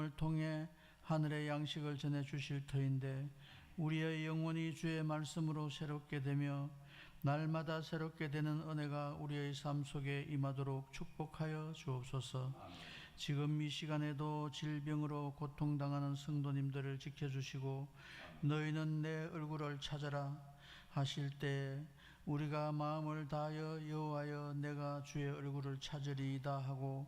말씀을 통해 하늘의 양식을 전해 주실 터인데 우리의 영혼이 주의 말씀으로 새롭게 되며 날마다 새롭게 되는 은혜가 우리의 삶 속에 임하도록 축복하여 주옵소서. 지금 이 시간에도 질병으로 고통당하는 성도님들을 지켜주시고 너희는 내 얼굴을 찾아라 하실 때 우리가 마음을 다하여 여호와여 내가 주의 얼굴을 찾으리이다 하고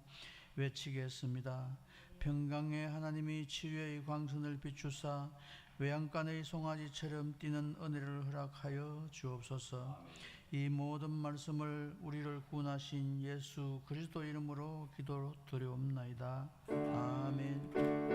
외치겠습니다. 평강의 하나님이 치유의 광선을 비추사 외양간의 송아지처럼 뛰는 은혜를 허락하여 주옵소서. 이 모든 말씀을 우리를 구원하신 예수 그리스도 이름으로 기도드리옵나이다. 아멘.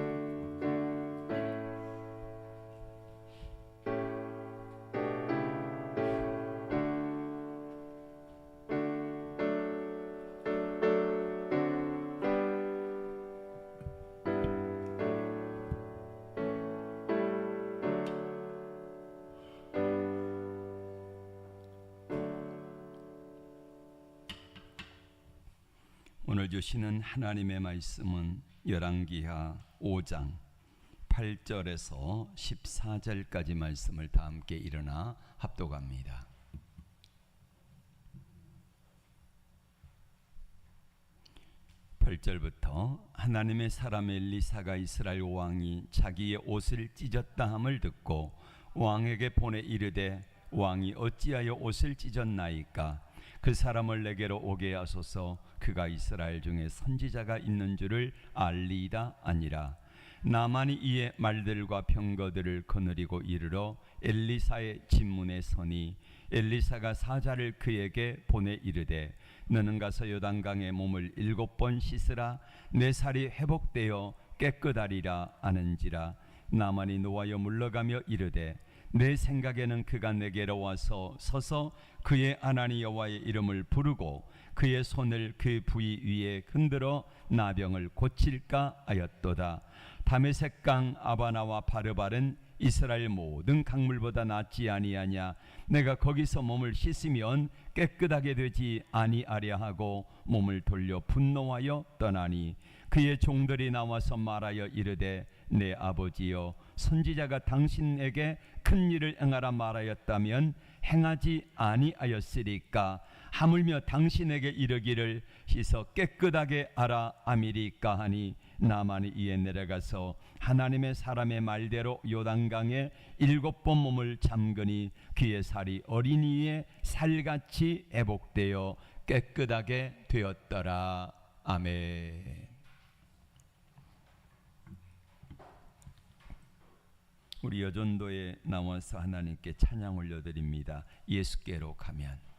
오늘 주시는 하나님의 말씀은 열왕기하 5장 8절에서 14절까지 말씀을 다 함께 일어나 합독합니다. (8절부터) 하나님의 사람 엘리사가 이스라엘 왕이 자기의 옷을 찢었다 함을 듣고 왕에게 보내 이르되 왕이 어찌하여 옷을 찢었나이까? 그 사람을 내게로 오게 하소서. 그가 이스라엘 중에 선지자가 있는 줄을 알리이다 아니라. 나만이 이에 말들과 병거들을 거느리고 이르러 엘리사의 진문에 서니 엘리사가 사자를 그에게 보내 이르되 너는 가서 요단강에 몸을 7번 씻으라. 내 살이 회복되어 깨끗하리라 하는지라. 나만이 노하여 물러가며 이르되 내 생각에는 그가 내게로 와서 서서 그의 하나님 여호와의 이름을 부르고 그의 손을 그 부위 위에 흔들어 나병을 고칠까 하였도다. 다메섹 강 아바나와 바르발은 이스라엘 모든 강물보다 낫지 아니하냐? 내가 거기서 몸을 씻으면 깨끗하게 되지 아니하랴 하고 몸을 돌려 분노하여 떠나니 그의 종들이 나와서 말하여 이르되 내 아버지여 선지자가 당신에게 큰 일을 행하라 말하였다면 행하지 아니하였으리까? 하물며 당신에게 이르기를 씻어 깨끗하게 하라 아미리까 하니 나만이 이에 내려가서 하나님의 사람의 말대로 요단강에 7번 몸을 잠그니 그의 살이 어린이의 살같이 회복되어 깨끗하게 되었더라. 아멘. 우리 여전도에 나와서 하나님께 찬양 올려드립니다. 예수께로 가면.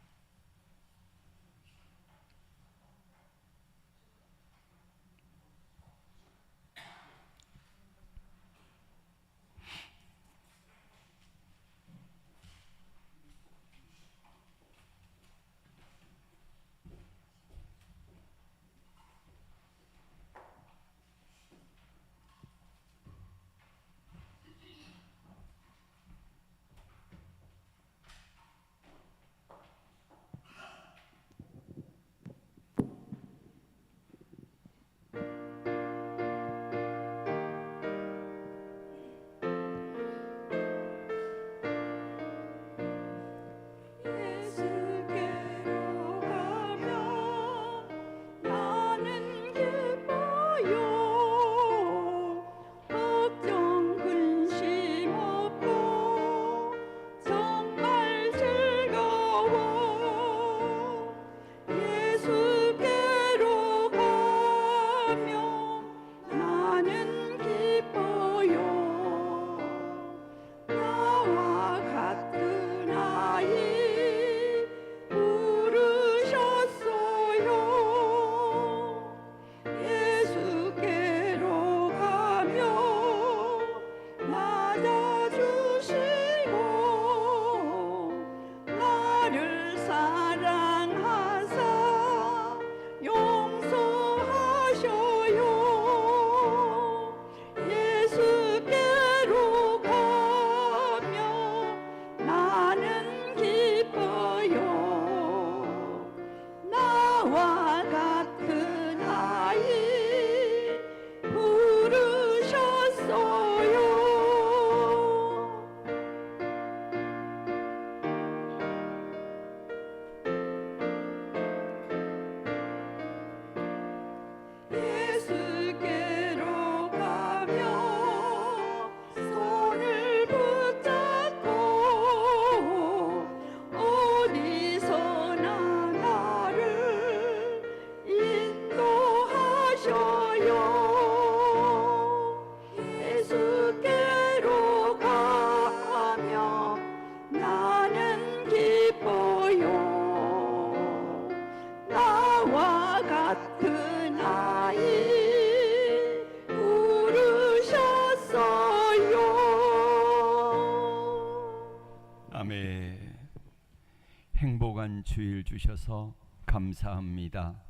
주일 주셔서 감사합니다.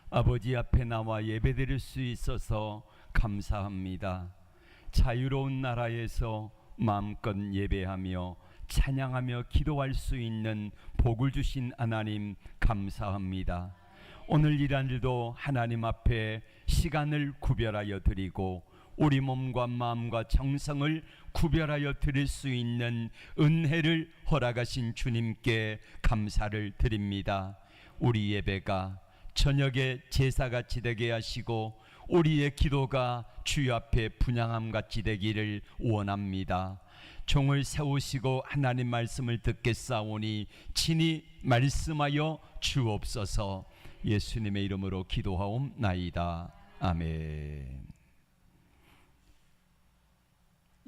아버지 앞에 나와 예배드릴 수 있어서 감사합니다. 자유로운 나라에서 마음껏 예배하며 찬양하며 기도할 수 있는 복을 주신 하나님 감사합니다. 오늘 이런 일도 하나님 앞에 시간을 구별하여 드리고 우리 몸과 마음과 정성을 구별하여 드릴 수 있는 은혜를 허락하신 주님께 감사를 드립니다. 우리 예배가 저녁에 제사같이 되게 하시고 우리의 기도가 주여 앞에 분향함같이 되기를 원합니다. 종을 세우시고 하나님 말씀을 듣겠사오니 친히 말씀하여 주옵소서. 예수님의 이름으로 기도하옵나이다. 아멘.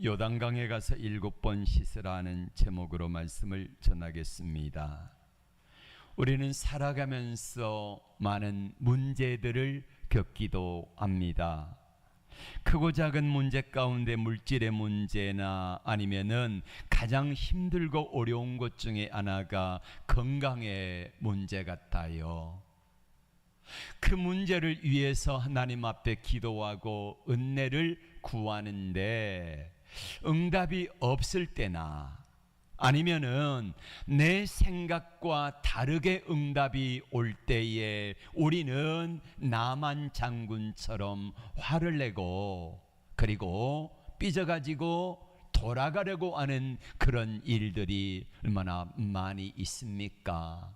요단강에 가서 7번 씻으라는 제목으로 말씀을 전하겠습니다. 우리는 살아가면서 많은 문제들을 겪기도 합니다. 크고 작은 문제 가운데 물질의 문제나 아니면은 가장 힘들고 어려운 것 중에 하나가 건강의 문제 같아요. 그 문제를 위해서 하나님 앞에 기도하고 은혜를 구하는데 응답이 없을 때나 아니면은 내 생각과 다르게 응답이 올 때에 우리는 나만 장군처럼 화를 내고 그리고 삐져가지고 돌아가려고 하는 그런 일들이 얼마나 많이 있습니까?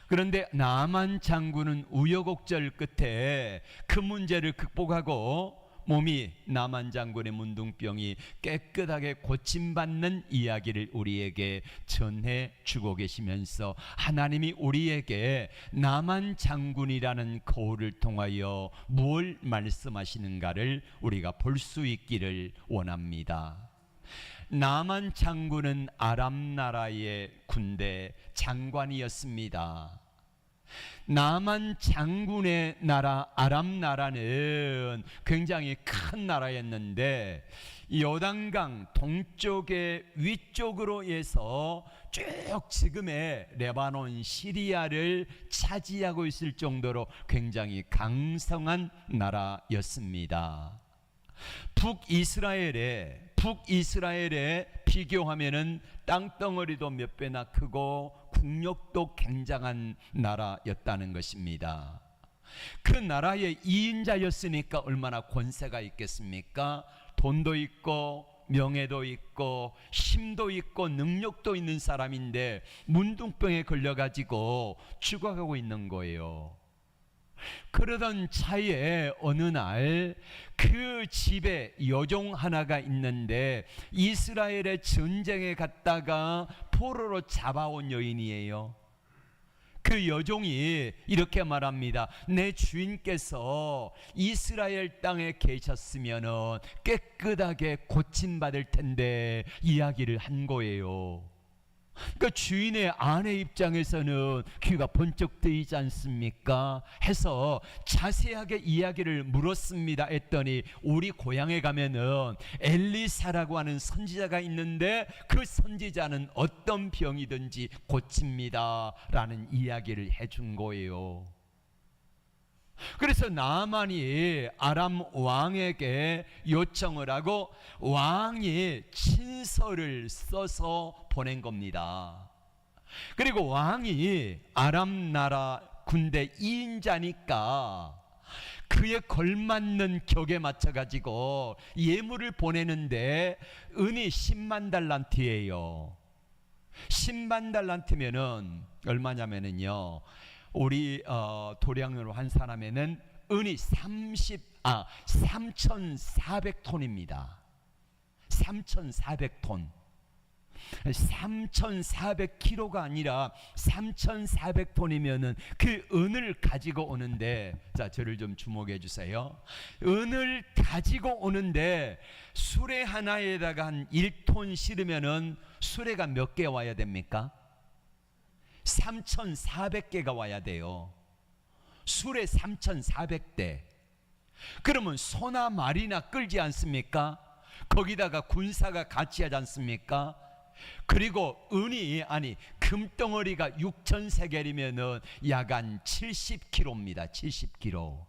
그런데 나만 장군은 우여곡절 끝에 그 문제를 극복하고 몸이 나만 장군의 문둥병이 깨끗하게 고침받는 이야기를 우리에게 전해주고 계시면서 하나님이 우리에게 나만 장군이라는 거울을 통하여 무엇을 말씀하시는가를 우리가 볼 수 있기를 원합니다. 나만 장군은 아람 나라의 군대 장관이었습니다. 나만 장군의 나라 아람 나라는 굉장히 큰 나라였는데 요단강 동쪽의 위쪽으로 해서 쭉 지금의 레바논 시리아를 차지하고 있을 정도로 굉장히 강성한 나라였습니다. 북이스라엘에 비교하면은 땅덩어리도 몇 배나 크고 국력도 굉장한 나라였다는 것입니다. 그 나라의 2인자였으니까 얼마나 권세가 있겠습니까? 돈도 있고 명예도 있고 힘도 있고 능력도 있는 사람인데 문둥병에 걸려가지고 죽어가고 있는 거예요. 그러던 차에 어느 날 그 집에 여종 하나가 있는데 이스라엘의 전쟁에 갔다가 포로로 잡아온 여인이에요. 그 여종이 이렇게 말합니다. 내 주인께서 이스라엘 땅에 계셨으면 깨끗하게 고침받을 텐데 이야기를 한 거예요. 그러니까 주인의 아내 입장에서는 귀가 번쩍 뜨이지 않습니까? 해서 자세하게 이야기를 물었습니다. 했더니 우리 고향에 가면은 엘리사라고 하는 선지자가 있는데 그 선지자는 어떤 병이든지 고칩니다 라는 이야기를 해준 거예요. 그래서 나만이 아람 왕에게 요청을 하고 왕이 친서를 써서 보낸 겁니다. 그리고 왕이 아람 나라 군대 2인자니까 그에 걸맞는 격에 맞춰가지고 예물을 보내는데 은이 10만 달란트예요. 10만 달란트면은 얼마냐면은요, 우리 도량으로 한 사람에는 은이 3,400톤입니다. 3,400톤. 3,400kg가 아니라 3,400톤이면은 그 은을 가지고 오는데, 자, 저를 좀 주목해 주세요. 은을 가지고 오는데 수레 하나에다가 한 1톤 실으면은 수레가 몇 개 와야 됩니까? 3,400개가 와야 돼요. 수레 3,400대. 그러면 소나 말이나 끌지 않습니까? 거기다가 군사가 같이 하지 않습니까? 그리고 금덩어리가 6,000세겔이면은 약 한 70kg입니다. 70kg.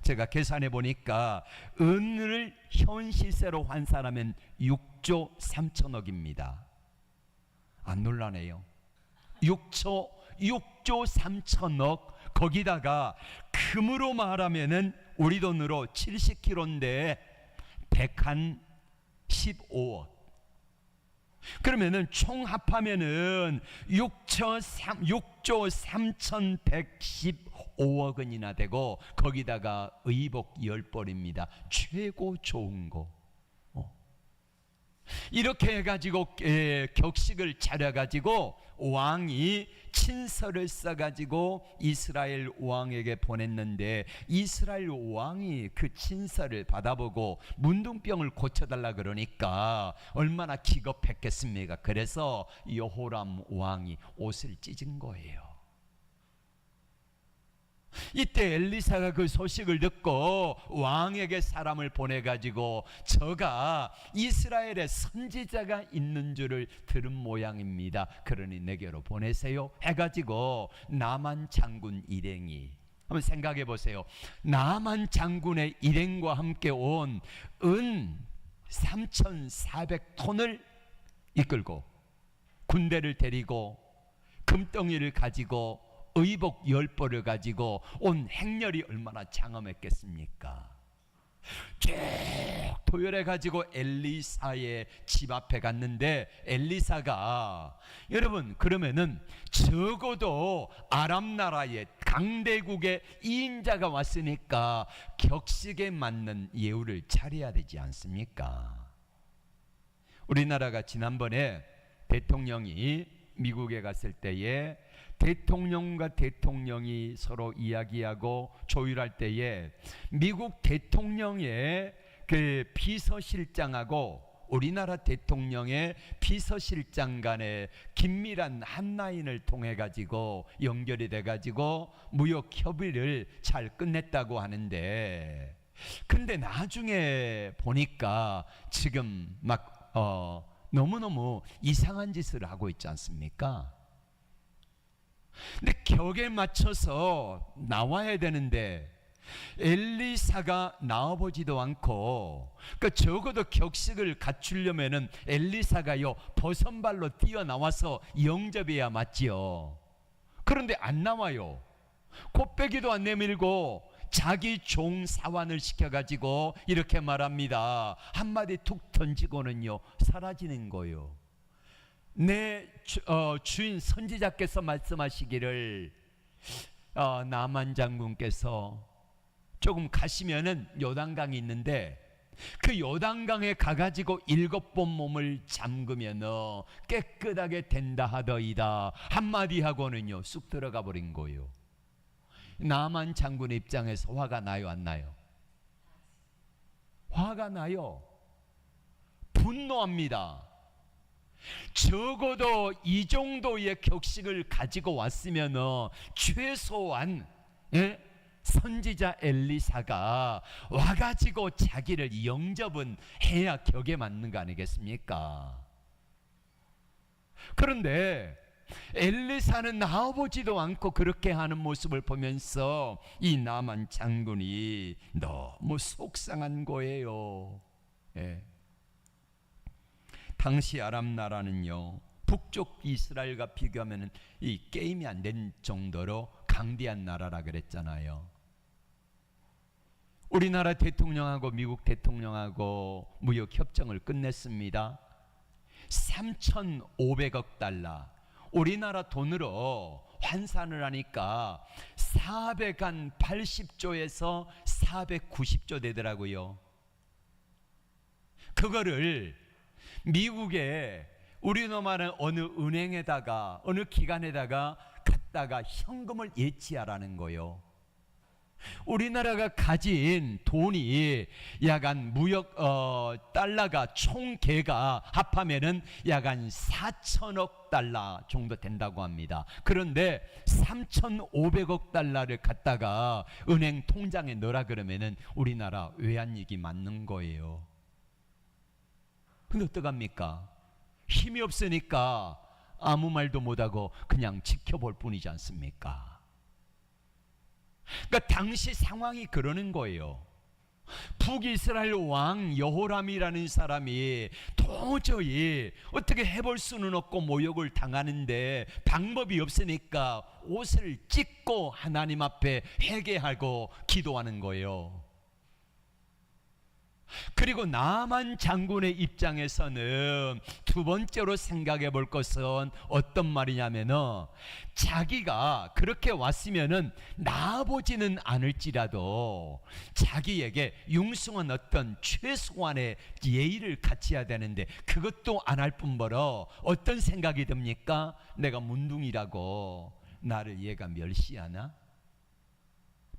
제가 계산해 보니까 은을 현 시세로 환산하면 6조 3천억입니다. 안 놀라네요. 6조 3천억. 거기다가 금으로 말하면은 우리 돈으로 70kg인데 115억. 그러면은 총 합하면은 6조 3,115억 원이나 되고, 거기다가 의복 10벌입니다. 최고 좋은 거. 이렇게 해가지고 격식을 차려가지고 왕이 친서를 써가지고 이스라엘 왕에게 보냈는데, 이스라엘 왕이 그 친서를 받아보고 문둥병을 고쳐달라 그러니까 얼마나 기겁했겠습니까? 그래서 여호람 왕이 옷을 찢은 거예요. 이때 엘리사가 그 소식을 듣고 왕에게 사람을 보내가지고 저가 이스라엘에 선지자가 있는 줄을 들은 모양입니다. 그러니 내게로 보내세요 해가지고 나만 장군 일행이, 한번 생각해 보세요. 나만 장군의 일행과 함께 온 은 3,400톤을 이끌고 군대를 데리고 금덩이를 가지고 의복 10벌을 가지고 온 행렬이 얼마나 장엄했겠습니까? 쭉 도열해 가지고 엘리사의 집 앞에 갔는데, 엘리사가, 여러분 그러면은 적어도 아람 나라의 강대국의 2인자가 왔으니까 격식에 맞는 예우를 차려야 되지 않습니까? 우리나라가 지난번에 대통령이 미국에 갔을 때에 대통령과 대통령이 서로 이야기하고 조율할 때에 미국 대통령의 그 비서실장하고 우리나라 대통령의 비서실장 간의 긴밀한 한 라인을 통해 가지고 연결이 돼 가지고 무역 협의를 잘 끝냈다고 하는데, 근데 나중에 보니까 지금 막 너무너무 이상한 짓을 하고 있지 않습니까? 근데 격에 맞춰서 나와야 되는데 엘리사가 나와보지도 않고, 그러니까 적어도 격식을 갖추려면은 엘리사가요 버선발로 뛰어나와서 영접해야 맞지요. 그런데 안 나와요. 곱빼기도 안 내밀고 자기 종 사환을 시켜가지고 이렇게 말합니다. 한마디 툭 던지고는요 사라지는 거예요. 내 주인 선지자께서 말씀하시기를 나만 장군께서 조금 가시면은 요단강이 있는데 그 요단강에 가가지고 7번 몸을 잠그면 깨끗하게 된다 하더이다 한마디 하고는요 쑥 들어가 버린 거예요. 나만 장군의 입장에서 화가 나요 안 나요? 화가 나요. 분노합니다. 적어도 이 정도의 격식을 가지고 왔으면 최소한 선지자 엘리사가 와가지고 자기를 영접은 해야 격에 맞는 거 아니겠습니까? 그런데 엘리사는 나와보지도 않고 그렇게 하는 모습을 보면서 이 나만 장군이 너무 속상한 거예요. 당시 아람 나라는요 북쪽 이스라엘과 비교하면 이 게임이 안 된 정도로 강대한 나라라 그랬잖아요. 우리나라 대통령하고 미국 대통령하고 무역 협정을 끝냈습니다. 3,500억 달러 우리나라 돈으로 환산을 하니까 480조에서 490조 되더라고요. 그거를 미국에 우리 놈아는 어느 은행에다가 어느 기관에다가 갖다가 현금을 예치하라는 거요. 우리나라가 가진 돈이 약간 무역 달러가 총계가 합하면은 약간 4천억 달러 정도 된다고 합니다. 그런데 3,500억 달러를 갖다가 은행 통장에 넣으라 그러면은 우리나라 외환위기 맞는 거예요. 근데 어떡합니까? 힘이 없으니까 아무 말도 못하고 그냥 지켜볼 뿐이지 않습니까? 그러니까 당시 상황이 그러는 거예요. 북이스라엘 왕 여호람이라는 사람이 도저히 어떻게 해볼 수는 없고 모욕을 당하는데 방법이 없으니까 옷을 찢고 하나님 앞에 회개하고 기도하는 거예요. 그리고 나만 장군의 입장에서는 두 번째로 생각해 볼 것은 어떤 말이냐면은, 자기가 그렇게 왔으면은 나아보지는 않을지라도 자기에게 융숭한 어떤 최소한의 예의를 갖춰야 되는데 그것도 안 할 뿐더러 어떤 생각이 듭니까? 내가 문둥이라고 나를 얘가 멸시하나?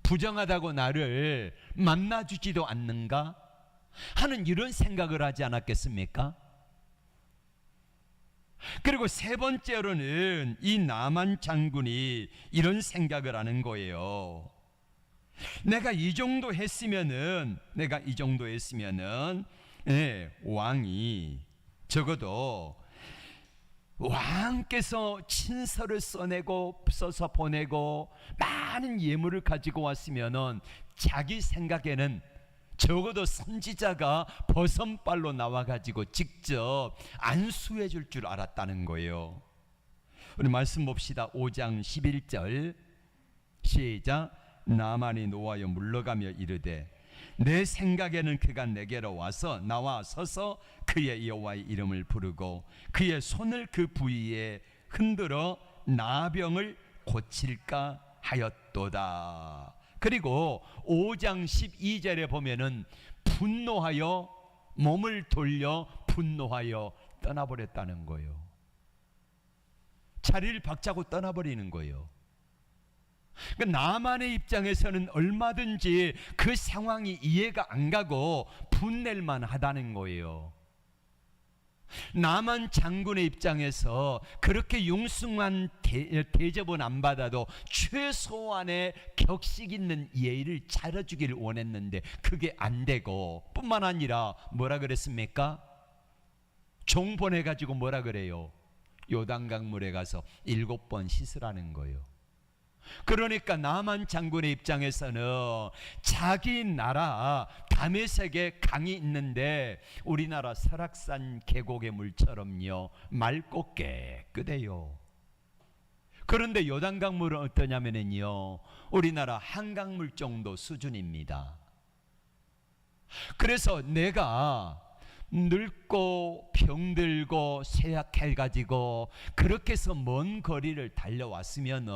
부정하다고 나를 만나주지도 않는가? 하는 이런 생각을 하지 않았겠습니까? 그리고 세 번째로는 이 나만 장군이 이런 생각을 하는 거예요. 내가 이 정도 했으면은 왕이 적어도 왕께서 친서를 써서 보내고 많은 예물을 가지고 왔으면은 자기 생각에는 적어도 선지자가 버선발로 나와가지고 직접 안수해 줄 줄 알았다는 거예요. 우리 말씀 봅시다. 5장 11절 시작. 나만이 노하여 물러가며 이르되 내 생각에는 그가 내게로 와서 나와 서서 그의 여호와의 이름을 부르고 그의 손을 그 부위에 흔들어 나병을 고칠까 하였도다. 그리고 5장 12절에 보면은 분노하여 몸을 돌려 분노하여 떠나버렸다는 거예요. 자리를 박차고 떠나버리는 거예요. 그러니까 나만의 입장에서는 얼마든지 그 상황이 이해가 안 가고 분낼만 하다는 거예요. 나만 장군의 입장에서 그렇게 융숭한 대접은 안 받아도 최소한의 격식 있는 예의를 차려주기를 원했는데 그게 안 되고, 뿐만 아니라 뭐라 그랬습니까? 종 보내가지고 뭐라 그래요? 요단강물에 가서 7번 씻으라는 거예요. 그러니까 나만 장군의 입장에서는 자기 나라 다메섹에 강이 있는데 우리나라 설악산 계곡의 물처럼요 맑고 깨끗해요. 그런데 요단강물은 어떠냐면요 우리나라 한강물 정도 수준입니다. 그래서 내가 늙고 병들고 쇠약해가지고 그렇게 해서 먼 거리를 달려왔으면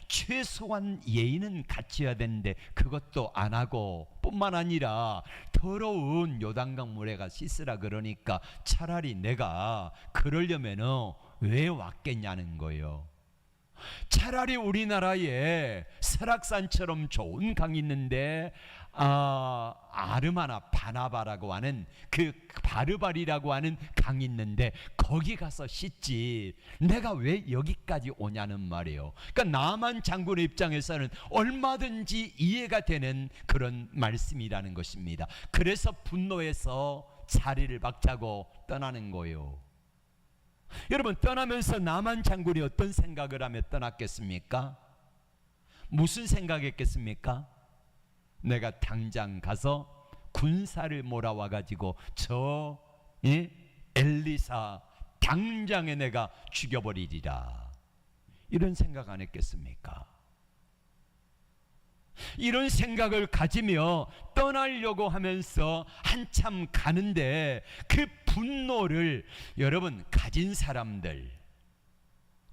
최소한 예의는 갖춰야 되는데 그것도 안 하고, 뿐만 아니라 더러운 요단강 물에 가 씻으라 그러니까 차라리 내가 그러려면 왜 왔겠냐는 거예요. 차라리 우리나라에 설악산처럼 좋은 강이 있는데 아르마나 바나바라고 하는 그 바르바리라고 하는 강이 있는데 거기 가서 씻지 내가 왜 여기까지 오냐는 말이에요. 그러니까 나만 장군의 입장에서는 얼마든지 이해가 되는 그런 말씀이라는 것입니다. 그래서 분노해서 자리를 박차고 떠나는 거예요. 여러분, 떠나면서 나만 장군이 어떤 생각을 하며 떠났겠습니까? 무슨 생각했겠습니까? 내가 당장 가서 군사를 몰아와 가지고 저 엘리사 당장에 내가 죽여버리리라, 이런 생각 안 했겠습니까? 이런 생각을 가지며 떠나려고 하면서 한참 가는데 그 분노를 여러분 가진 사람들,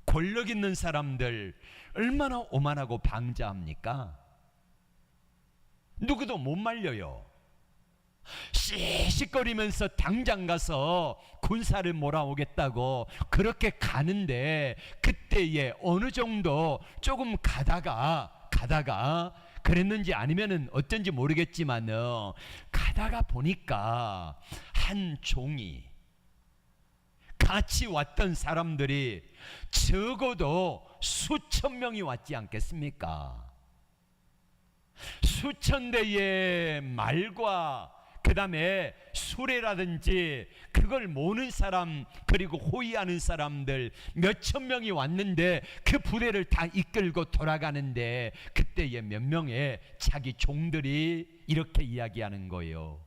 권력 있는 사람들 얼마나 오만하고 방자합니까? 누구도 못 말려요. 씩씩거리면서 당장 가서 군사를 몰아오겠다고 그렇게 가는데 그때에 어느 정도 조금 가다가 그랬는지 아니면은 어쩐지 모르겠지만 가다가 보니까 한 종이, 같이 왔던 사람들이 적어도 수천 명이 왔지 않겠습니까? 수천 대의 말과 그 다음에 수레라든지 그걸 모는 사람, 그리고 호위하는 사람들 몇천 명이 왔는데 그 부대를 다 이끌고 돌아가는데 그때에 몇 명의 자기 종들이 이렇게 이야기하는 거예요.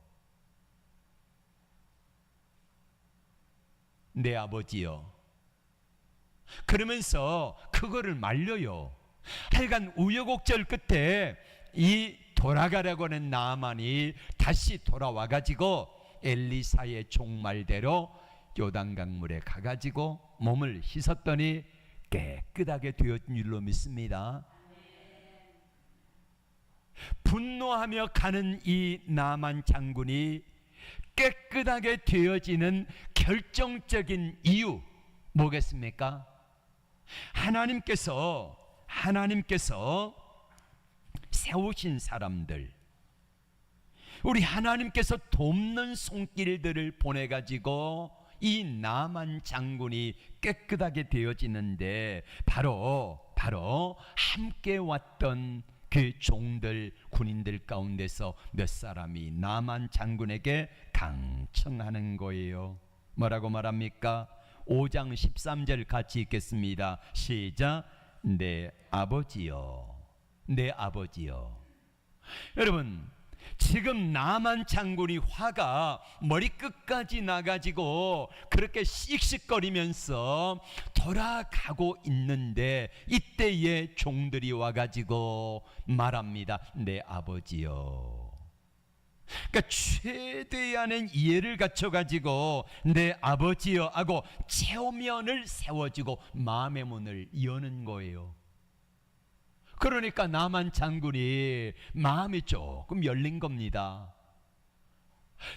내 아버지요. 그러면서 그거를 말려요. 하여간 우여곡절 끝에 이 돌아가려고 하는 나아만이 다시 돌아와 가지고 엘리사의 종말대로 요단강물에 가가지고 몸을 씻었더니 깨끗하게 되었던 줄로 믿습니다. 분노하며 가는 이 나만 장군이 깨끗하게 되어지는 결정적인 이유 뭐겠습니까? 하나님께서 세우신 사람들, 우리 하나님께서 돕는 손길들을 보내가지고 이 나만 장군이 깨끗하게 되어지는데 바로 함께 왔던 그 종들, 군인들 가운데서 몇 사람이 나만 장군에게 강청하는 거예요. 뭐라고 말합니까? 5장 13절 같이 읽겠습니다. 시작. 내 아버지여, 내 아버지여. 여러분, 지금 나만 장군이 화가 머리끝까지 나가지고 그렇게 씩씩거리면서 돌아가고 있는데 이때에 종들이 와가지고 말합니다. 내 아버지여. 그러니까 최대한의 이해를 갖춰가지고 내 아버지여 하고 체면을 세워주고 마음의 문을 여는 거예요. 그러니까 나만 장군이 마음이 조금 열린 겁니다.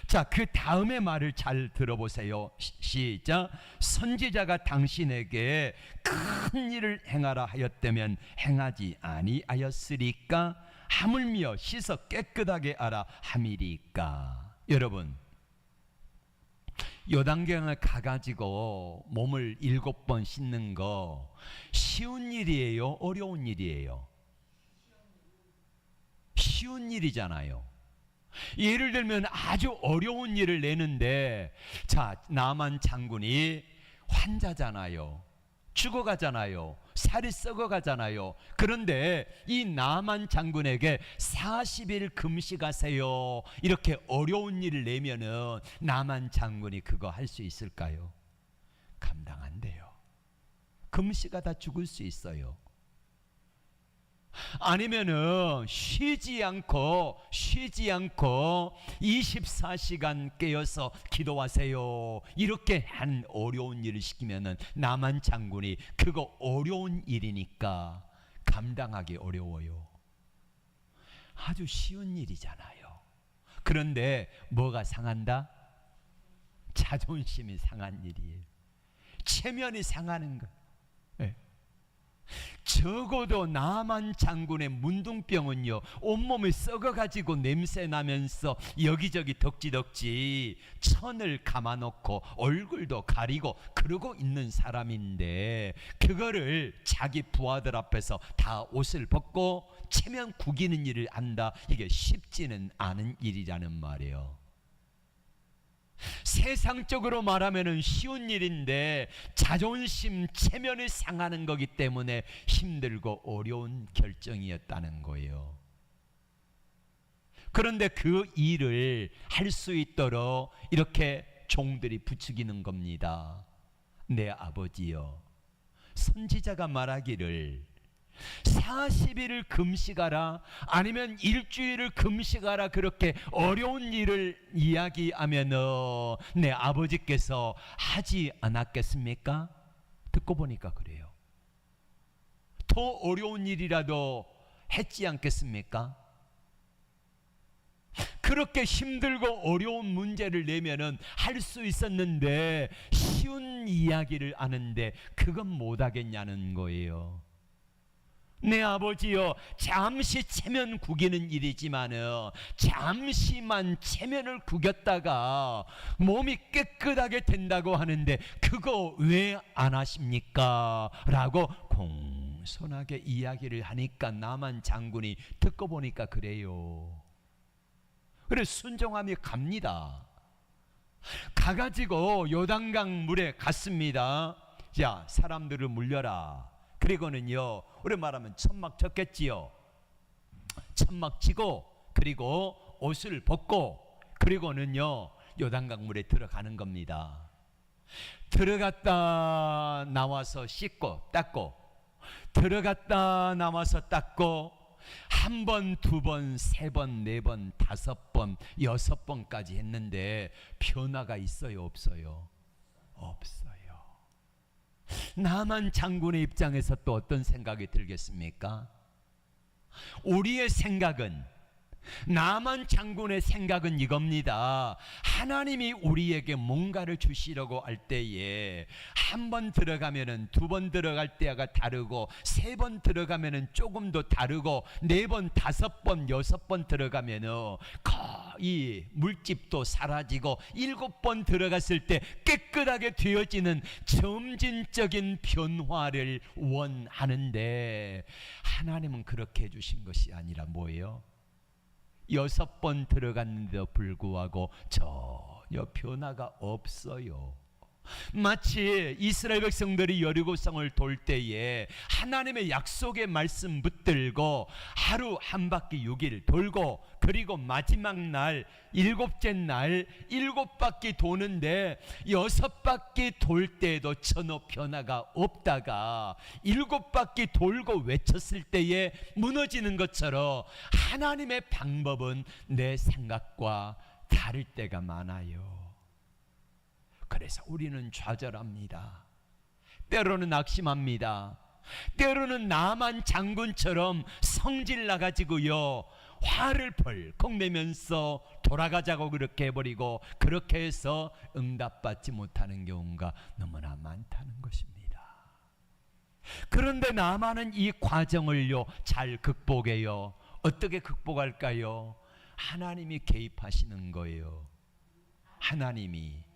자, 그 다음의 말을 잘 들어보세요. 시작. 선지자가 당신에게 큰 일을 행하라 하였다면 행하지 아니하였으리까? 하물며 씻어 깨끗하게 하라 함이리까? 여러분, 요단강을 가가지고 몸을 7번 씻는 거 쉬운 일이에요? 어려운 일이에요? 쉬운 일이잖아요. 예를 들면 아주 어려운 일을 내는데, 자, 나만 장군이 환자잖아요. 죽어가잖아요. 살이 썩어가잖아요. 그런데 이 나만 장군에게 40일 금식하세요, 이렇게 어려운 일을 내면은 나만 장군이 그거 할 수 있을까요? 감당 안 돼요. 금식하다 죽을 수 있어요. 아니면은 쉬지 않고 24시간 깨어서 기도하세요, 이렇게 한 어려운 일을 시키면은 나만 장군이 그거 어려운 일이니까 감당하기 어려워요. 아주 쉬운 일이잖아요. 그런데 뭐가 상한다? 자존심이 상한 일이에요. 체면이 상하는 거. 네. 적어도 나만 장군의 문둥병은요, 온몸이 썩어가지고 냄새 나면서 여기저기 덕지덕지 천을 감아놓고 얼굴도 가리고 그러고 있는 사람인데, 그거를 자기 부하들 앞에서 다 옷을 벗고 체면 구기는 일을 한다. 이게 쉽지는 않은 일이라는 말이에요. 세상적으로 말하면 쉬운 일인데 자존심, 체면을 상하는 거기 때문에 힘들고 어려운 결정이었다는 거예요. 그런데 그 일을 할 수 있도록 이렇게 종들이 부추기는 겁니다. 내 아버지여. 선지자가 말하기를 40일을 금식하라, 아니면 일주일을 금식하라, 그렇게 어려운 일을 이야기하면 내 아버지께서 하지 않았겠습니까? 듣고 보니까 그래요. 더 어려운 일이라도 했지 않겠습니까? 그렇게 힘들고 어려운 문제를 내면은 할 수 있었는데 쉬운 이야기를 하는데 그건 못하겠냐는 거예요. 내 아버지여, 잠시 체면 구기는 일이지만은 잠시만 체면을 구겼다가 몸이 깨끗하게 된다고 하는데 그거 왜 안 하십니까? 라고 공손하게 이야기를 하니까 나만 장군이 듣고 보니까 그래요. 그래 순종하며 갑니다. 가가지고 요단강 물에 갔습니다. 자, 사람들을 물려라. 그리고는요, 우리 말하면 천막 쳤겠지요. 천막 치고, 그리고 옷을 벗고, 그리고는요 요단강 물에 들어가는 겁니다. 들어갔다 나와서 씻고 닦고, 들어갔다 나와서 닦고, 한 번, 두 번, 세 번, 네 번, 다섯 번, 여섯 번까지 했는데 변화가 있어요, 없어요? 없어요. 나만 장군의 입장에서 또 어떤 생각이 들겠습니까? 우리의 생각은, 나만 장군의 생각은 이겁니다. 하나님이 우리에게 뭔가를 주시려고 할 때에 한 번 들어가면은 두 번 들어갈 때가 다르고, 세 번 들어가면은 조금 더 다르고, 네 번, 다섯 번, 여섯 번 들어가면은 거의 물집도 사라지고, 일곱 번 들어갔을 때 깨끗하게 되어지는 점진적인 변화를 원하는데, 하나님은 그렇게 해주신 것이 아니라 뭐예요? 여섯 번 들어갔는데도 불구하고 전혀 변화가 없어요. 마치 이스라엘 백성들이 여리고성을 돌 때에 하나님의 약속의 말씀 붙들고 하루 한 바퀴 6일 돌고, 그리고 마지막 날 일곱째 날 일곱 바퀴 도는데 여섯 바퀴 돌 때에도 전혀 변화가 없다가 일곱 바퀴 돌고 외쳤을 때에 무너지는 것처럼 하나님의 방법은 내 생각과 다를 때가 많아요. 그래서 우리는 좌절합니다. 때로는 낙심합니다. 때로는 나만 장군처럼 성질 나가지고요, 화를 벌컥 내면서 돌아가자고 그렇게 해버리고, 그렇게 해서 응답받지 못하는 경우가 너무나 많다는 것입니다. 그런데 나만은 이 과정을요 잘 극복해요. 어떻게 극복할까요? 하나님이 개입하시는 거예요. 하나님이.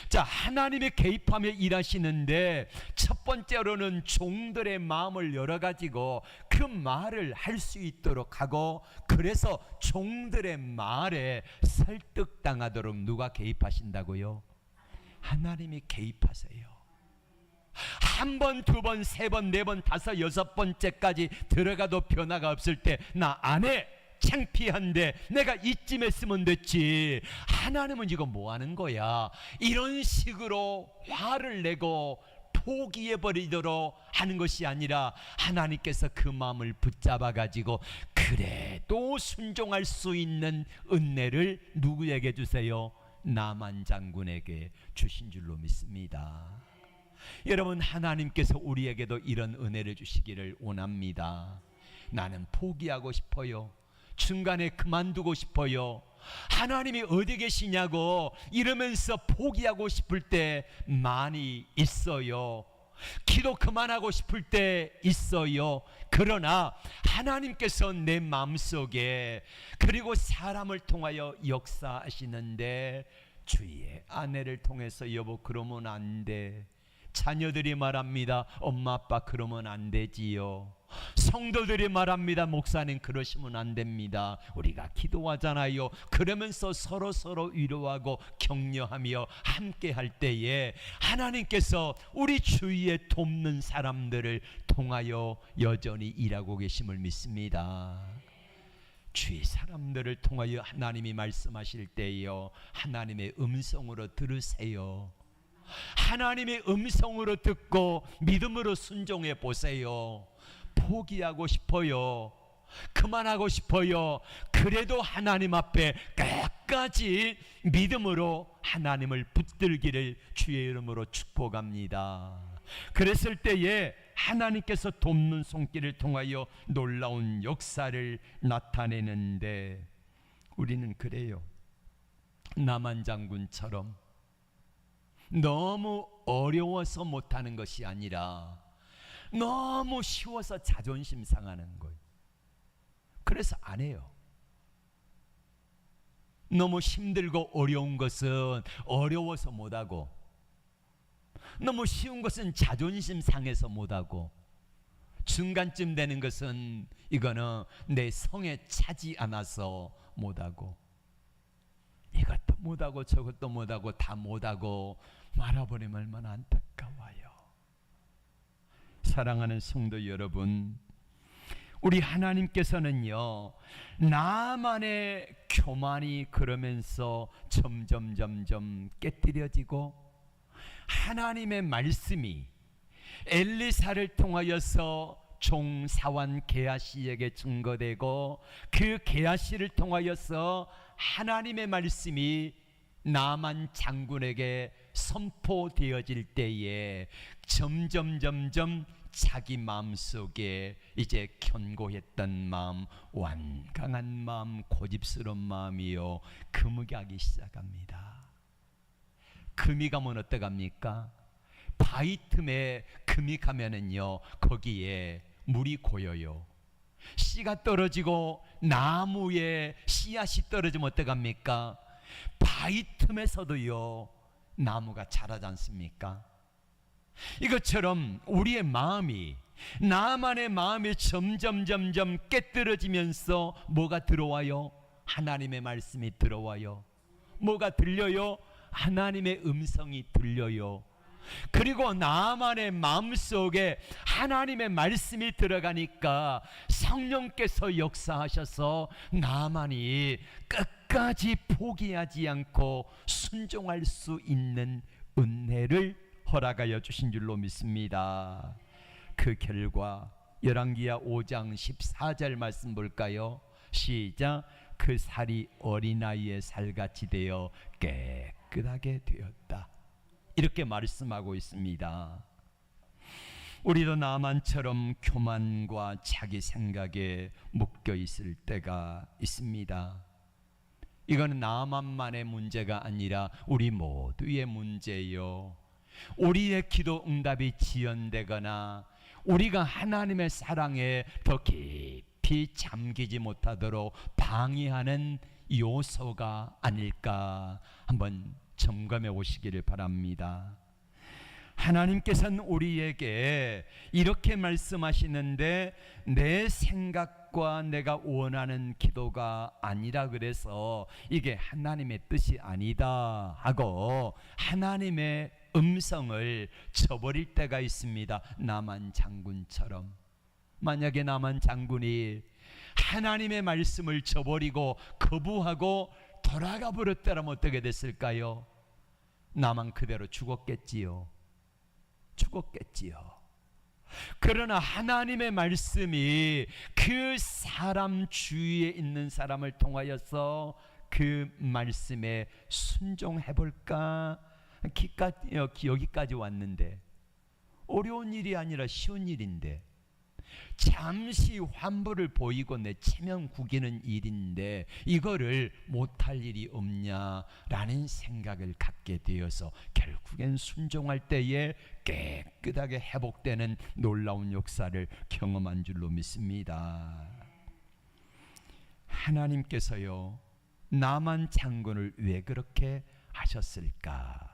자, 하나님이 개입하며 일하시는데, 첫 번째로는 종들의 마음을 열어가지고 그 말을 할 수 있도록 하고, 그래서 종들의 말에 설득당하도록 누가 개입하신다고요? 하나님이 개입하세요. 한 번, 두 번, 세 번, 네 번, 다섯, 여섯 번째까지 들어가도 변화가 없을 때 나 안 해, 창피한데 내가 이쯤 했으면 됐지, 하나님은 이거 뭐 하는 거야, 이런 식으로 화를 내고 포기해버리도록 하는 것이 아니라, 하나님께서 그 마음을 붙잡아 가지고 그래도 순종할 수 있는 은혜를 누구에게 주세요? 나만 장군에게 주신 줄로 믿습니다. 여러분, 하나님께서 우리에게도 이런 은혜를 주시기를 원합니다. 나는 포기하고 싶어요. 중간에 그만두고 싶어요. 하나님이 어디 계시냐고 이러면서 포기하고 싶을 때 많이 있어요. 기도 그만하고 싶을 때 있어요. 그러나 하나님께서 내 마음속에, 그리고 사람을 통하여 역사하시는데, 주위의 아내를 통해서 여보 그러면 안 돼, 자녀들이 말합니다. 엄마 아빠 그러면 안 되지요. 성도들이 말합니다. 목사님 그러시면 안 됩니다. 우리가 기도하잖아요. 그러면서 서로 위로하고 격려하며 함께 할 때에 하나님께서 우리 주위에 돕는 사람들을 통하여 여전히 일하고 계심을 믿습니다. 주위 사람들을 통하여 하나님이 말씀하실 때에요, 하나님의 음성으로 들으세요. 하나님의 음성으로 듣고 믿음으로 순종해 보세요. 포기하고 싶어요. 그만하고 싶어요. 그래도 하나님 앞에 끝까지 믿음으로 하나님을 붙들기를 주의 이름으로 축복합니다. 그랬을 때에 하나님께서 돕는 손길을 통하여 놀라운 역사를 나타내는데, 우리는 그래요. 나만 장군처럼 너무 어려워서 못하는 것이 아니라 너무 쉬워서 자존심 상하는 거예요. 그래서 안 해요. 너무 힘들고 어려운 것은 어려워서 못하고, 너무 쉬운 것은 자존심 상해서 못하고, 중간쯤 되는 것은 이거는 내 성에 차지 않아서 못하고, 이것도 못하고 저것도 못하고 다 못하고 말아버리면 얼마나 안타까워요. 사랑하는 성도 여러분, 우리 하나님께서는요, 나만의 교만이 그러면서 점점 깨뜨려지고 하나님의 말씀이 엘리사를 통하여서 종 사환 게하시에게 증거되고 그 게하시를 통하여서 하나님의 말씀이 나만 장군에게 선포되어질 때에 점점 자기 마음속에 이제 견고했던 마음, 완강한 마음, 고집스러운 마음이요 금이 가기 시작합니다. 금이 가면 어떡합니까? 바위 틈에 금이 가면은요 거기에 물이 고여요. 씨가 떨어지고 나무에 씨앗이 떨어지면 어떡합니까? 바위 틈에서도요 나무가 자라지 않습니까? 이것처럼 우리의 마음이, 나만의 마음이 점점 깨뜨려지면서 뭐가 들어와요? 하나님의 말씀이 들어와요. 뭐가 들려요? 하나님의 음성이 들려요. 그리고 나만의 마음속에 하나님의 말씀이 들어가니까 성령께서 역사하셔서 나만이 끝까지 포기하지 않고 순종할 수 있는 은혜를 허락하여 주신 줄로 믿습니다. 그 결과 열왕기하 5장 14절 말씀 볼까요? 시작. 그 살이 어린아이의 살같이 되어 깨끗하게 되었다. 이렇게 말씀하고 있습니다. 우리도 나만처럼 교만과 자기 생각에 묶여 있을 때가 있습니다. 이건 나만만의 문제가 아니라 우리 모두의 문제요. 우리의 기도 응답이 지연되거나 우리가 하나님의 사랑에 더 깊이 잠기지 못하도록 방해하는 요소가 아닐까 한번 점검해 보시기를 바랍니다. 하나님께서는 우리에게 이렇게 말씀하시는데 내 생각과 내가 원하는 기도가 아니라 그래서 이게 하나님의 뜻이 아니다 하고 하나님의 음성을 저버릴 때가 있습니다. 나만 장군처럼. 만약에 나만 장군이 하나님의 말씀을 저버리고 거부하고 돌아가 버렸다면 어떻게 됐을까요? 나만 그대로 죽었겠지요. 그러나 하나님의 말씀이 그 사람 주위에 있는 사람을 통하여서 그 말씀에 순종해 볼까 여기까지 왔는데, 어려운 일이 아니라 쉬운 일인데, 잠시 환부를 보이고 내 체면 구기는 일인데 이거를 못할 일이 없냐라는 생각을 갖게 되어서 결국엔 순종할 때에 깨끗하게 회복되는 놀라운 역사를 경험한 줄로 믿습니다. 하나님께서요 나만 장군을 왜 그렇게 하셨을까?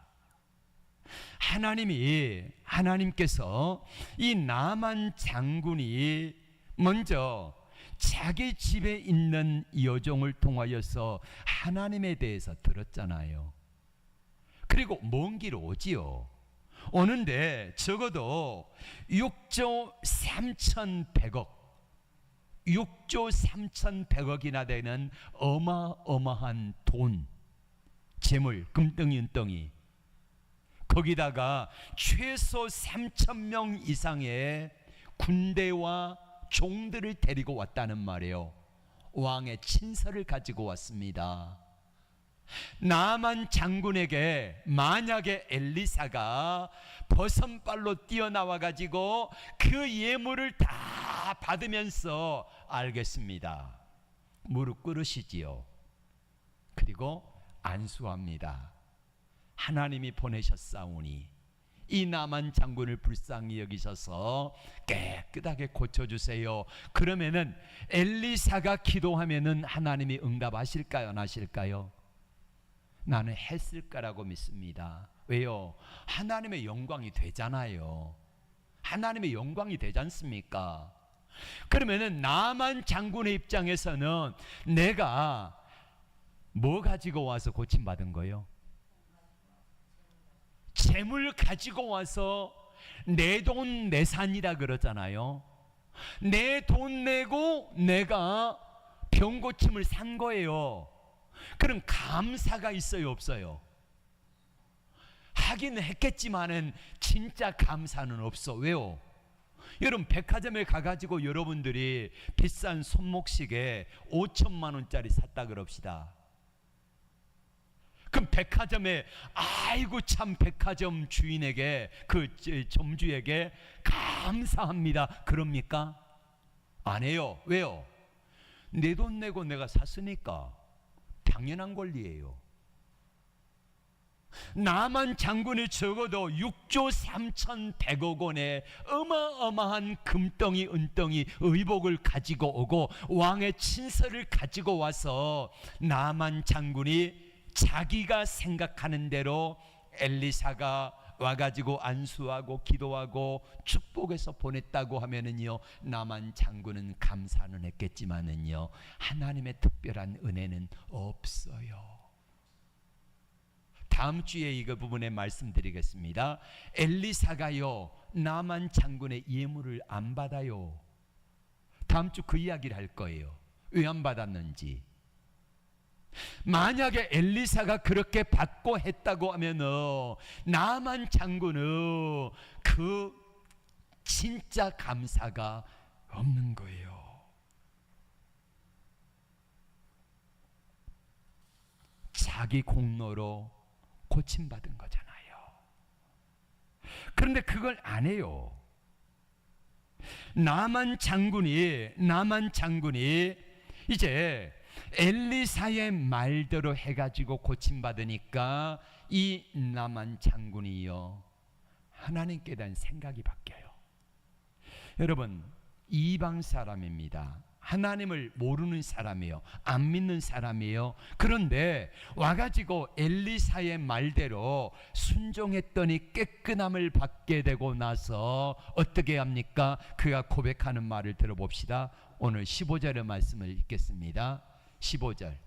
하나님께서 이 나만 장군이 먼저 자기 집에 있는 여종을 통하여서 하나님에 대해서 들었잖아요. 그리고 먼 길 오지요. 오는데 적어도 6조 3,100억이나 되는 어마어마한 돈, 재물, 금덩이 은덩이, 거기다가 최소 3,000명 이상의 군대와 종들을 데리고 왔다는 말이에요. 왕의 친서를 가지고 왔습니다. 나만 장군에게 만약에 엘리사가 버선발로 뛰어나와 가지고 그 예물을 다 받으면서 알겠습니다, 무릎 꿇으시지요. 그리고 안수합니다. 하나님이 보내셨사오니 이 나만 장군을 불쌍히 여기셔서 깨끗하게 고쳐주세요. 그러면은 엘리사가 기도하면은 하나님이 응답하실까요, 안 하실까요? 나는 했을 거라고 믿습니다. 왜요? 하나님의 영광이 되잖아요. 하나님의 영광이 되지 않습니까? 그러면은 나만 장군의 입장에서는 내가 뭐 가지고 와서 고침받은 거예요? 재물 가지고 와서 내 돈 내산이라 그러잖아요. 내 돈 내고 내가 병 고침을 산 거예요. 그럼 감사가 있어요, 없어요? 하긴 했겠지만은 진짜 감사는 없어. 왜요? 여러분, 백화점에 가가지고 여러분들이 비싼 손목시계 5천만 원짜리 샀다 그럽시다. 그럼 백화점에 아이고 참 백화점 주인에게, 그 점주에게 감사합니다 그럽니까? 안 해요. 왜요? 내 돈 내고 내가 샀으니까 당연한 권리예요. 나만 장군이 적어도 6조 3,100억 원의 어마어마한 금덩이 은덩이 의복을 가지고 오고 왕의 친서를 가지고 와서 나만 장군이 자기가 생각하는 대로 엘리사가 와가지고 안수하고 기도하고 축복해서 보냈다고 하면은요, 나만 장군은 감사는 했겠지만은요, 하나님의 특별한 은혜는 없어요. 다음 주에 이거 부분에 말씀드리겠습니다. 엘리사가요, 나만 장군의 예물을 안 받아요. 다음 주 그 이야기를 할 거예요. 왜 안 받았는지. 만약에 엘리사가 그렇게 받고 했다고 하면은 나만 장군은 그 진짜 감사가 없는 거예요. 자기 공로로 고침받은 거잖아요. 그런데 그걸 안 해요. 나만 장군이 이제 엘리사의 말대로 해가지고 고침받으니까 이 나만 장군이요, 하나님께 대한 생각이 바뀌어요. 여러분, 이방 사람입니다. 하나님을 모르는 사람이에요. 안 믿는 사람이에요. 그런데 와가지고 엘리사의 말대로 순종했더니 깨끗함을 받게 되고 나서 어떻게 합니까? 그가 고백하는 말을 들어봅시다. 오늘 15절의 말씀을 읽겠습니다. 15절.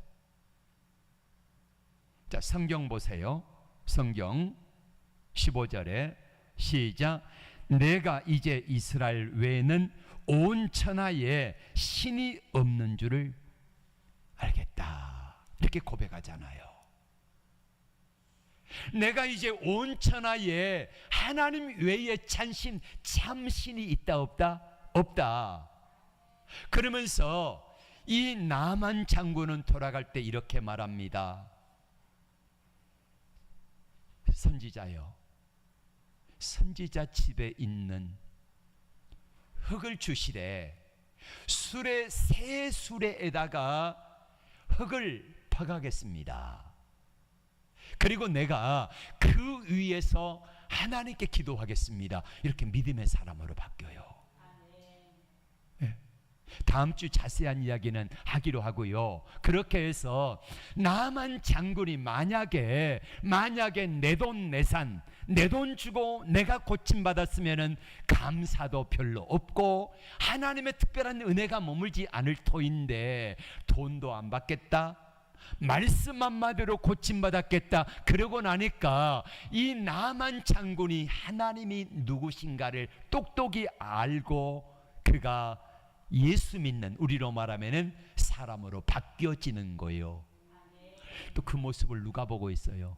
자, 성경 보세요. 성경 15절에 시작. 내가 이제 이스라엘 외에는 온 천하에 신이 없는 줄을 알겠다. 이렇게 고백하잖아요. 내가 이제 온 천하에 하나님 외에 참신이 있다 없다? 없다. 그러면서 이 나만 장군은 돌아갈 때 이렇게 말합니다. 선지자요, 선지자 집에 있는 흙을 주시되 새 수레에다가 흙을 퍼가겠습니다. 그리고 내가 그 위에서 하나님께 기도하겠습니다. 이렇게 믿음의 사람으로 바뀌어요. 다음 주 자세한 이야기는 하기로 하고요. 그렇게 해서 나만 장군이 만약에 내 돈 내산, 내 돈 주고 내가 고침받았으면은 감사도 별로 없고 하나님의 특별한 은혜가 머물지 않을 터인데 돈도 안 받겠다, 말씀 한마디로 고침받았겠다, 그러고 나니까 이 나만 장군이 하나님이 누구신가를 똑똑히 알고 그가 예수 믿는, 우리로 말하면은 사람으로 바뀌어지는 거예요. 또 그 모습을 누가 보고 있어요?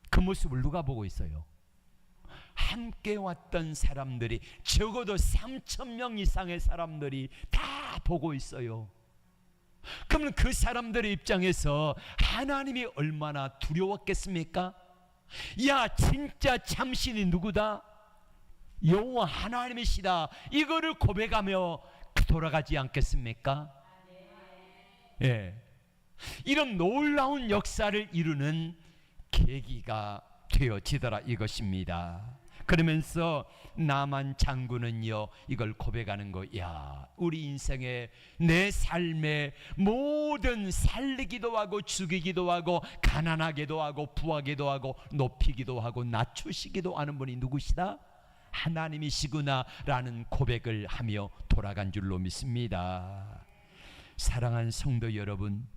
그 모습을 누가 보고 있어요? 함께 왔던 사람들이, 적어도 3,000명 이상의 사람들이 다 보고 있어요. 그러면 그 사람들의 입장에서 하나님이 얼마나 두려웠겠습니까? 야, 진짜 참신이 누구다? 여호와 하나님이시다. 이거를 고백하며 돌아가지 않겠습니까? 예. 이런 놀라운 역사를 이루는 계기가 되어지더라 이것입니다. 그러면서 나만 장군은요, 이걸 고백하는 거. 야, 우리 인생에, 내 삶에 모든 살리기도 하고 죽이기도 하고 가난하게도 하고 부하게도 하고 높이기도 하고 낮추시기도 하는 분이 누구시다? 하나님이시구나 라는 고백을 하며 돌아간 줄로 믿습니다. 사랑하는 성도 여러분,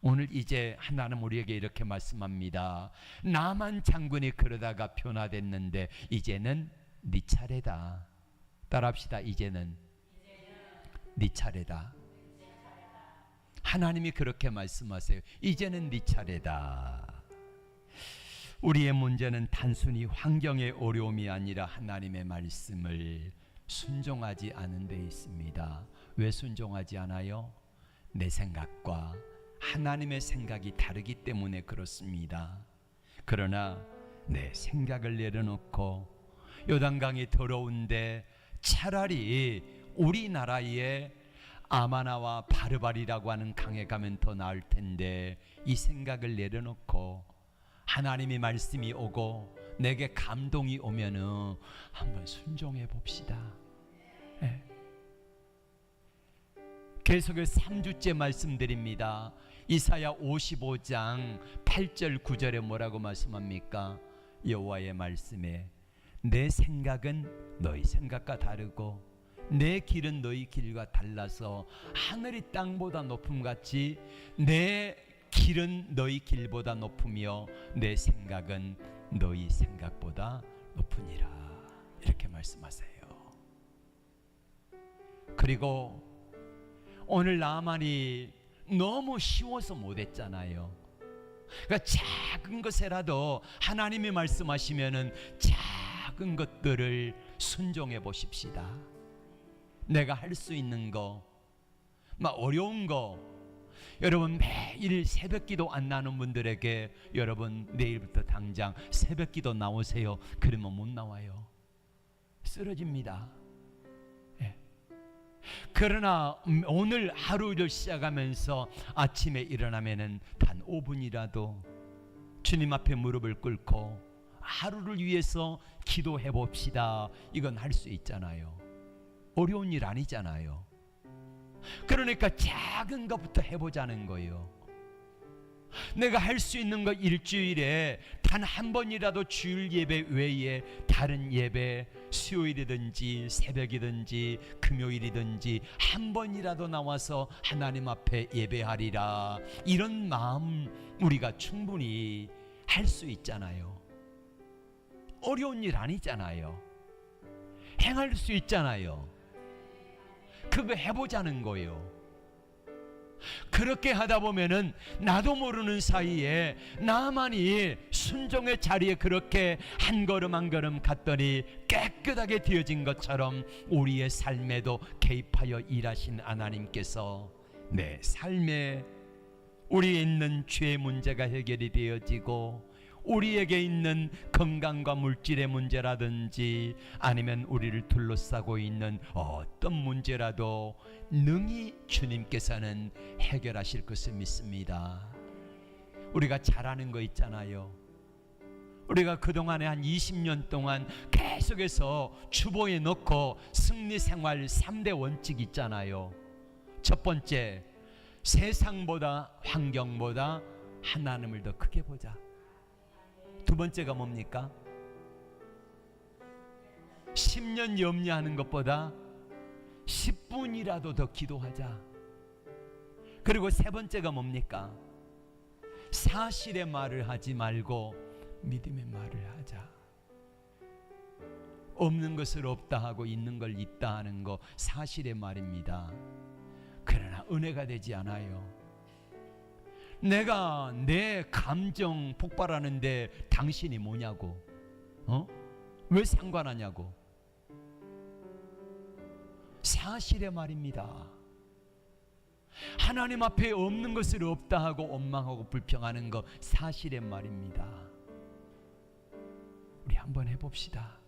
오늘 이제 하나님 우리에게 이렇게 말씀합니다. 나만 장군이 그러다가 변화됐는데 이제는 네 차례다. 따라합시다. 이제는 네 차례다. 하나님이 그렇게 말씀하세요. 이제는 네 차례다. 우리의 문제는 단순히 환경의 어려움이 아니라 하나님의 말씀을 순종하지 않은 데 있습니다. 왜 순종하지 않아요? 내 생각과 하나님의 생각이 다르기 때문에 그렇습니다. 그러나 내 생각을 내려놓고 요단강이 더러운데 차라리 우리나라의 아마나와 바르바리라고 하는 강에 가면 더 나을 텐데 이 생각을 내려놓고 하나님의 말씀이 오고 내게 감동이 오면은 한번 순종해 봅시다. 네. 계속해서 3주째 말씀드립니다. 이사야 55장 8절 9절에 뭐라고 말씀합니까? 여호와의 말씀에 내 생각은 너희 생각과 다르고 내 길은 너희 길과 달라서 하늘이 땅보다 높음같이 내 길은 너희 길보다 높으며 내 생각은 너희 생각보다 높으니라. 이렇게 말씀하세요. 그리고 오늘 나만이 너무 쉬워서 못했잖아요. 그러니까 작은 것에라도 하나님이 말씀하시면은 작은 것들을 순종해 보십시다. 내가 할 수 있는 거, 막 어려운 거, 여러분 매일 새벽기도 안 나는 분들에게 여러분 내일부터 당장 새벽기도 나오세요. 그러면 못 나와요. 쓰러집니다. 그러나 오늘 하루를 시작하면서 아침에 일어나면은 단 5분이라도 주님 앞에 무릎을 꿇고 하루를 위해서 기도해 봅시다. 이건 할 수 있잖아요. 어려운 일 아니잖아요. 그러니까 작은 것부터 해보자는 거예요. 내가 할 수 있는 거 일주일에 단 한 번이라도 주일 예배 외에 다른 예배 수요일이든지 새벽이든지 금요일이든지 한 번이라도 나와서 하나님 앞에 예배하리라. 이런 마음 우리가 충분히 할 수 있잖아요. 어려운 일 아니잖아요. 행할 수 있잖아요. 그거 해보자는 거예요. 그렇게 하다 보면은 나도 모르는 사이에 나만이 순종의 자리에 그렇게 한 걸음 한 걸음 갔더니 깨끗하게 되어진 것처럼 우리의 삶에도 개입하여 일하신 하나님께서 내 삶에 우리에 있는 죄의 문제가 해결이 되어지고 우리에게 있는 건강과 물질의 문제라든지 아니면 우리를 둘러싸고 있는 어떤 문제라도 능히 주님께서는 해결하실 것을 믿습니다. 우리가 잘하는 거 있잖아요. 우리가 그동안에 한 20년 동안 계속해서 주보에 넣고 승리 생활 3대 원칙 있잖아요. 첫 번째, 세상보다 환경보다 하나님을 더 크게 보자. 두 번째가 뭡니까? 10년 염려하는 것보다 10분이라도 더 기도하자. 그리고 세 번째가 뭡니까? 사실의 말을 하지 말고 믿음의 말을 하자. 없는 것을 없다 하고 있는 걸 있다 하는 거 사실의 말입니다. 그러나 은혜가 되지 않아요. 내가 내 감정 폭발하는데 당신이 뭐냐고, 왜 상관하냐고. 사실의 말입니다. 하나님 앞에 없는 것을 없다 하고 원망하고 불평하는 거 사실의 말입니다. 우리 한번 해봅시다.